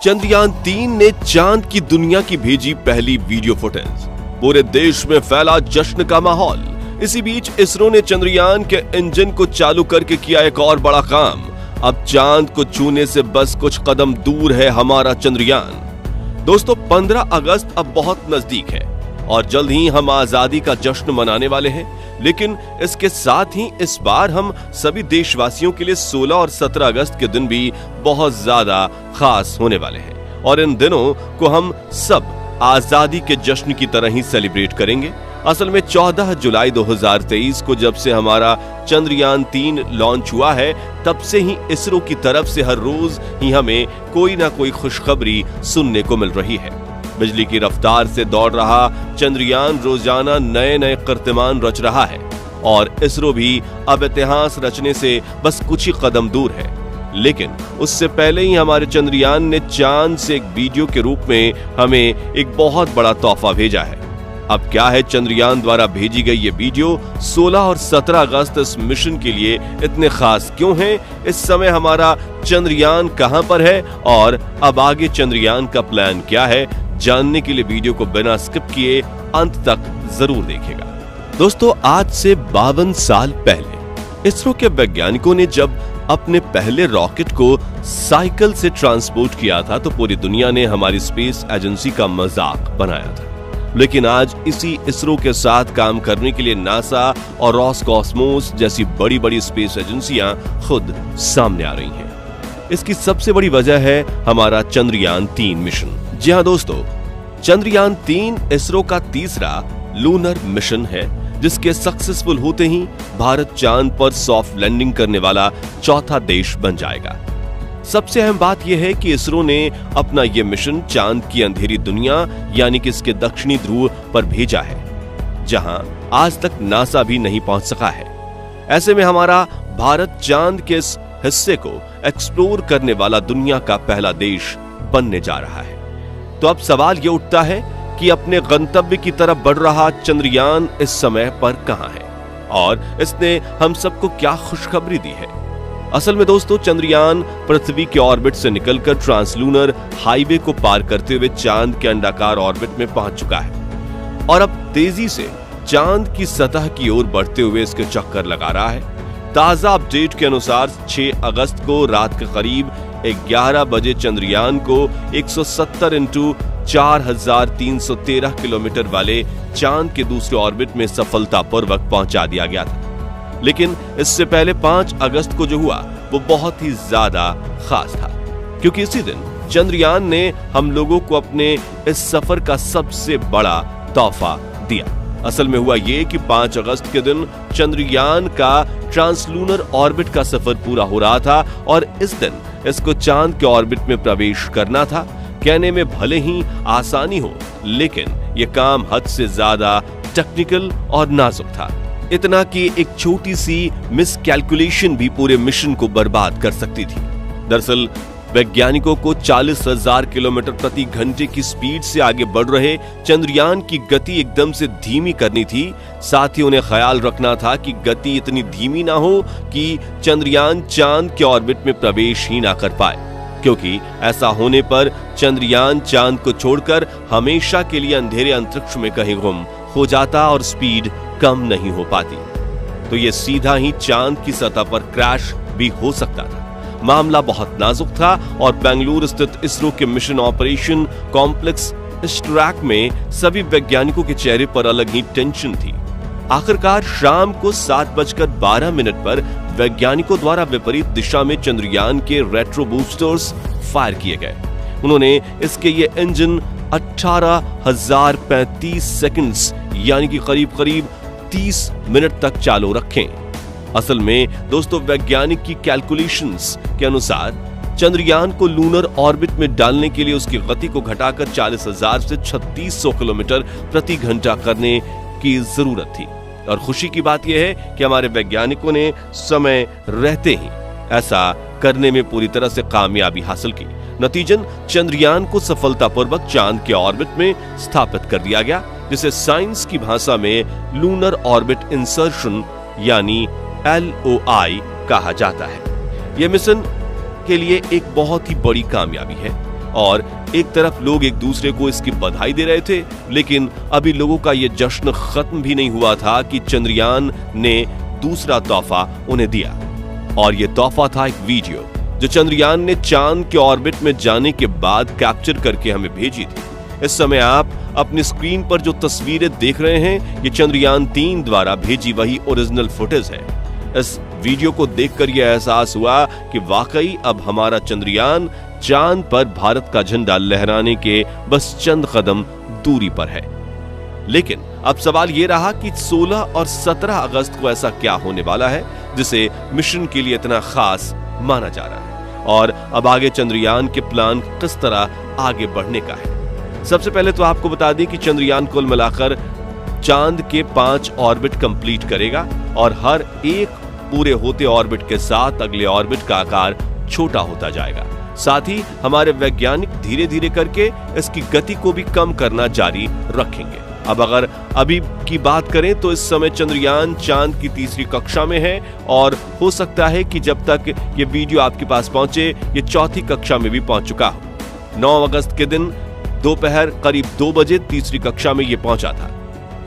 चंद्रयान-3 ने चांद की दुनिया की भेजी पहली वीडियो फुटेज। पूरे देश में फैला जश्न का माहौल। इसी बीच इसरो ने चंद्रयान के इंजन को चालू करके किया एक और बड़ा काम। अब चांद को छूने से बस कुछ कदम दूर है हमारा चंद्रयान। दोस्तों, 15 अगस्त अब बहुत नजदीक है और जल्द ही हम आजादी का जश्न मनाने वाले हैं। लेकिन इसके साथ ही इस बार हम सभी देशवासियों के लिए 16 और 17 अगस्त के दिन भी बहुत ज्यादा खास होने वाले हैं और इन दिनों को हम सब आजादी के जश्न की तरह ही सेलिब्रेट करेंगे। असल में 14 जुलाई 2023 को जब से हमारा चंद्रयान-3 लॉन्च हुआ है, तब से ही इसरो की तरफ से हर रोज ही हमें कोई ना कोई खुशखबरी सुनने को मिल रही है। बिजली की रफ्तार से दौड़ रहा चंद्रयान रोजाना नए नए कीर्तिमान रच रहा है और इसरो भी अब इतिहास रचने से बस कुछ ही कदम दूर है। लेकिन उससे पहले ही हमारे चंद्रयान ने चांद से एक वीडियो के रूप में हमें एक बहुत बड़ा तोहफा भेजा है। अब क्या है चंद्रयान द्वारा भेजी गई ये वीडियो? 16 और 17 अगस्त इस मिशन के लिए इतने खास क्यों हैं? इस समय हमारा चंद्रयान कहां पर है और अब आगे चंद्रयान का प्लान क्या है? जानने के लिए वीडियो को बिना स्किप किए अंत तक जरूर देखिएगा। दोस्तों, आज से 52 साल पहले इसरो के वैज्ञानिकों ने जब अपने पहले रॉकेट को साइकिल से ट्रांसपोर्ट किया था तो पूरी दुनिया ने हमारी स्पेस एजेंसी का मजाक बनाया था। लेकिन आज इसी इसरो के साथ काम करने के लिए नासा और रॉसकॉस्मोस जैसी बड़ी बड़ी स्पेस एजेंसियां खुद सामने आ रही हैं। इसकी सबसे बड़ी वजह है हमारा चंद्रयान-3 मिशन। जी हां दोस्तों, चंद्रयान-3 इसरो का तीसरा लूनर मिशन है, जिसके सक्सेसफुल होते ही भारत चांद पर सॉफ्ट लैंडिंग करने वाला चौथा देश बन जाएगा। सबसे अहम बात यह है कि इसरो ने अपना यह मिशन चांद की अंधेरी दुनिया यानी कि इसके दक्षिणी ध्रुव पर भेजा है, जहां आज तक नासा भी नहीं पहुंच सका है। ऐसे में हमारा भारत चांद के इस हिस्से को एक्सप्लोर करने वाला दुनिया का पहला देश बनने जा रहा है। तो अब सवाल यह उठता है कि अपने गंतव्य की तरफ बढ़ रहा चंद्रयान इस समय पर कहां है और इसने हम सबको क्या खुशखबरी दी है? असल में दोस्तों, चंद्रयान पृथ्वी के ऑर्बिट से निकलकर ट्रांसलूनर हाईवे को पार करते हुए चांद के अंडाकार ऑर्बिट में पहुंच चुका है और अब तेजी से चांद की सतह की ओर बढ़ते हुए इसके चक्कर लगा रहा है। ताजा अपडेट के अनुसार 6 अगस्त को रात के करीब 11 बजे चंद्रयान को 170 × 4313 किलोमीटर वाले चांद के दूसरे ऑर्बिट में सफलतापूर्वक पहुंचा दिया गया था। लेकिन इससे पहले 5 अगस्त को जो हुआ वो बहुत ही ज्यादा खास था, क्योंकि इसी दिन चंद्रयान ने हम लोगों को अपने इस सफर का सबसे बड़ा तोहफा दिया। असल में हुआ ये कि 5 अगस्त के दिन चंद्रयान का ट्रांसलूनर ऑर्बिट का सफर पूरा हो रहा था और इस दिन इसको चांद के ऑर्बिट में प्रवेश करना था। कहने में भले ही आसानी हो, लेकिन यह काम हद से ज्यादा टेक्निकल और नाजुक था। इतना कि एक छोटी सी मिसकैलकुलेशन भी पूरे मिशन को बर्बाद कर सकती थी। दरअसल वैज्ञानिकों को 40,000 किलोमीटर प्रति घंटे की स्पीड से आगे बढ़ रहे चंद्रयान की गति एकदम से धीमी करनी थी। साथ ही उन्हें ख्याल रखना था कि गति इतनी धीमी ना हो कि चंद्रयान चांद के ऑर्बिट में प्रवेश ही ना कर पाए, क्योंकि ऐसा होने पर चंद्रयान चांद को छोड़कर हमेशा के लिए अंधेरे अंतरिक्ष में कहीं गुम हो जाता और स्पीड कम नहीं हो पाती, तो ये सीधा ही चांद की सतह पर क्रैश भी हो सकता था। मामला बहुत नाजुक था और बेंगलुरु स्थित इसरो के मिशन ऑपरेशन कॉम्प्लेक्स इस ट्रैक में सभी वैज्ञानिकों के चेहरे पर अलग ही टेंशन थी। आखिरकार शाम को 7:12 पर वैज्ञानिकों द्वारा विपरीत दिशा में चंद्रयान के रेट्रो बूस्टर्स फायर किए गए। उन्होंने इसके ये इंजन 18,035 सेकंड्स यानी कि करीब 30 मिनट तक चालू रखें। असल में दोस्तों, वैज्ञानिक की कैलकुलेशंस के अनुसार चंद्रयान को लूनर ऑर्बिट में डालने के लिए उसकी गति को घटाकर 40,000 से 3600 किलोमीटर प्रति घंटा करने की जरूरत थी। और खुशी की बात यह है कि हमारे वैज्ञानिकों ने समय रहते ही ऐसा करने में पूरी तरह से कामयाबी हासिल की। नतीजन चंद्रयान को सफलतापूर्वक चांद के ऑर्बिट में स्थापित कर दिया गया, जिसे साइंस की भाषा में लूनर ऑर्बिट इंसर्शन यानी LOI कहा जाता है। यह मिशन के लिए एक बहुत ही बड़ी कामयाबी है। और एक तरफ लोग एक दूसरे को इसकी बधाई दे रहे थे, लेकिन अभी लोगों का यह जश्न खत्म भी नहीं हुआ था कि चंद्रयान ने दूसरा तोहफा उन्हें दिया। और यह तोहफा था एक वीडियो जो चंद्रयान ने चांद के ऑर्बिट में जाने के बाद कैप्चर करके हमें भेजी थी। इस समय आप अपनी स्क्रीन पर जो तस्वीरें देख रहे हैं, ये चंद्रयान 3 द्वारा भेजी वही ओरिजिनल फुटेज है। इस वीडियो को देखकर यह एहसास हुआ कि वाकई अब हमारा चंद्रयान चांद पर भारत का झंडा लहराने के बस चंद कदम दूरी पर है। लेकिन अब सवाल यह रहा कि 16 और 17 अगस्त को ऐसा क्या होने वाला है जिसे मिशन के लिए इतना खास माना जा रहा है, और अब आगे चंद्रयान के प्लान किस तरह आगे बढ़ने का है। सबसे पहले तो आपको बता दें कि चंद्रयान कुल मिलाकर चांद के 5 ऑर्बिट कंप्लीट करेगा और हर एक पूरे होते ऑर्बिट के साथ अगले ऑर्बिट का आकार छोटा होता जाएगा। साथ ही हमारे वैज्ञानिक धीरे धीरे करके इसकी गति को भी कम करना जारी रखेंगे। अब अगर अभी की बात करें तो इस समय चंद्रयान चांद की 3री कक्षा में है और हो सकता है कि जब तक ये वीडियो आपके पास पहुंचे ये 4थी कक्षा में भी पहुंच चुका हो। 9 अगस्त के दिन दोपहर करीब 2 बजे 3री कक्षा में ये पहुंचा था।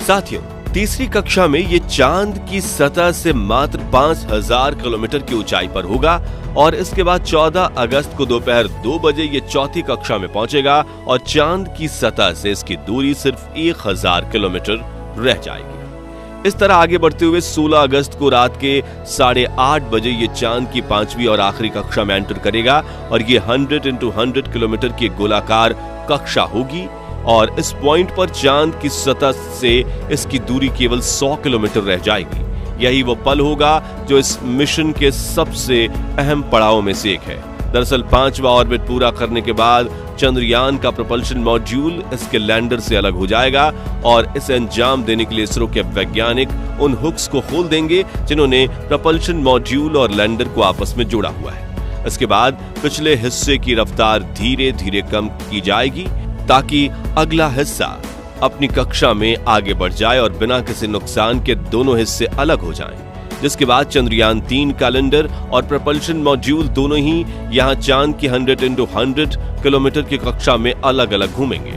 साथियों, 3री कक्षा में ये चांद की सतह से मात्र 5000 किलोमीटर की ऊंचाई पर होगा और इसके बाद 14 अगस्त को दोपहर 2 बजे ये 4थी कक्षा में पहुंचेगा और चांद की सतह से इसकी दूरी सिर्फ 1000 किलोमीटर रह जाएगी। इस तरह आगे बढ़ते हुए 16 अगस्त को रात के 8:30 बजे ये चांद की 5वीं और आखिरी कक्षा में एंटर करेगा और ये 100 × 100 किलोमीटर की गोलाकार कक्षा होगी और इस पॉइंट पर चांद की सतह से इसकी दूरी केवल 100 किलोमीटर रह जाएगी। यही वो पल होगा जो इस मिशन के सबसे अहम पड़ाव में से एक है। दरअसल 5वां ऑर्बिट पूरा करने के बाद चंद्रयान का प्रोपल्शन मॉड्यूल इसके लैंडर से अलग हो जाएगा और इसे अंजाम देने के लिए इसरो के वैज्ञानिक उन हुक्स को खोल देंगे जिन्होंने प्रोपल्शन मॉड्यूल और लैंडर को आपस में जोड़ा हुआ है। इसके बाद पिछले हिस्से की रफ्तार धीरे धीरे कम की जाएगी ताकि अगला हिस्सा अपनी कक्षा में आगे बढ़ जाए और बिना किसी नुकसान के दोनों हिस्से अलग हो जाएं। जिसके बाद चंद्रयान 3 कैलेंडर और प्रोपल्शन मॉड्यूल दोनों ही यहां चांद की 100 × 100 किलोमीटर की कक्षा में अलग अलग घूमेंगे।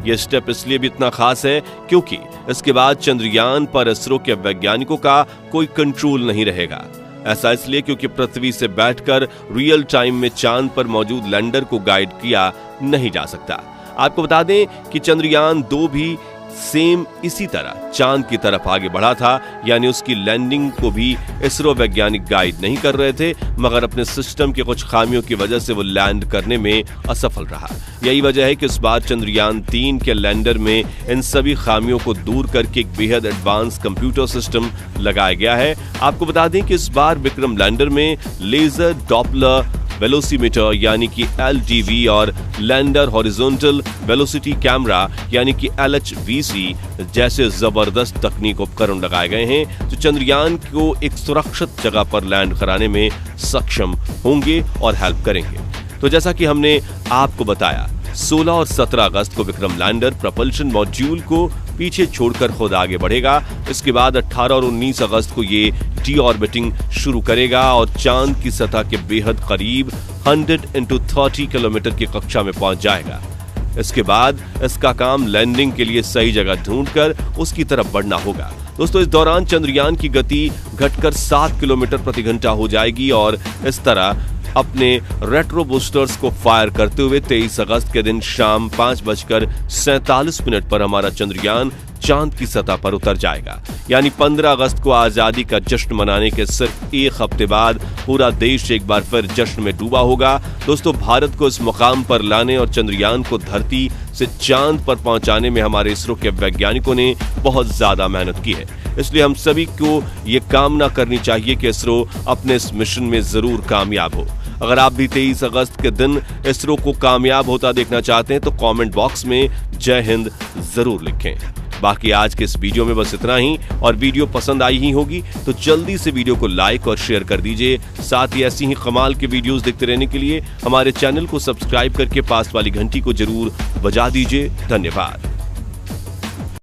यह स्टेप इसलिए भी इतना खास है क्योंकि इसके बाद चंद्रयान पर इसरो के वैज्ञानिकों का कोई कंट्रोल नहीं रहेगा। ऐसा इसलिए क्योंकि पृथ्वी से बैठकर रियल टाइम में चांद पर मौजूद लैंडर को गाइड किया नहीं जा सकता। आपको बता दें कि चंद्रयान 2 भी सेम इसी तरह चांद की तरफ आगे बढ़ा था, यानी उसकी लैंडिंग को भी इसरो वैज्ञानिक गाइड नहीं कर रहे थे, मगर अपने सिस्टम की कुछ खामियों की वजह से वो लैंड करने में असफल रहा। यही वजह है कि इस बार चंद्रयान 3 के लैंडर में इन सभी खामियों को दूर करके एक बेहद एडवांस कंप्यूटर सिस्टम लगाया गया है। आपको बता दें कि इस बार विक्रम लैंडर में लेजर डॉपलर वेलोसीमीटर यानी कि LDV और लैंडर हॉरिजॉन्टल वेलोसिटी कैमरा यानी कि LHVC जैसे जबरदस्त तकनीक उपकरण लगाए गए हैं जो चंद्रयान को एक सुरक्षित जगह पर लैंड कराने में सक्षम होंगे और हेल्प करेंगे। तो जैसा कि हमने आपको बताया 16 और 17 अगस्त को विक्रम लैंडर प्रोपल्शन मॉड्यूल को पीछे छोड़कर खुद आगे बढ़ेगा। इसके बाद 18 और 19 अगस्त को ये डी ऑर्बिटिंग शुरू करेगा और चांद की सतह के बेहद करीब 100 × 30 किलोमीटर की कक्षा में पहुंच जाएगा। इसके बाद इसका काम लैंडिंग के लिए सही जगह ढूंढकर उसकी तरफ बढ़ना होगा। दोस्तों, इस दौरान चंद्रयान की गति घटकर 7 किलोमीटर प्रति घंटा हो जाएगी और इस तरह अपने रेट्रो बूस्टर्स को फायर करते हुए 23 अगस्त के दिन शाम 5:47 पर हमारा चंद्रयान चांद की सतह पर उतर जाएगा। यानी 15 अगस्त को आजादी का जश्न मनाने के सिर्फ एक हफ्ते बाद पूरा देश एक बार फिर जश्न में डूबा होगा। दोस्तों, भारत को इस मुकाम पर लाने और चंद्रयान को धरती से चांद पर पहुंचाने में हमारे इसरो के वैज्ञानिकों ने बहुत ज्यादा मेहनत की है। इसलिए हम सभी को ये कामना करनी चाहिए कि इसरो अपने इस मिशन में जरूर कामयाब हो। अगर आप भी 23 अगस्त के दिन इसरो को कामयाब होता देखना चाहते हैं तो कमेंट बॉक्स में जय हिंद जरूर लिखें। बाकी आज के इस वीडियो में बस इतना ही, और वीडियो पसंद आई ही होगी तो जल्दी से वीडियो को लाइक और शेयर कर दीजिए। साथ ही ऐसी ही कमाल के वीडियोस देखते रहने के लिए हमारे चैनल को सब्सक्राइब करके पास वाली घंटी को जरूर बजा दीजिए। धन्यवाद।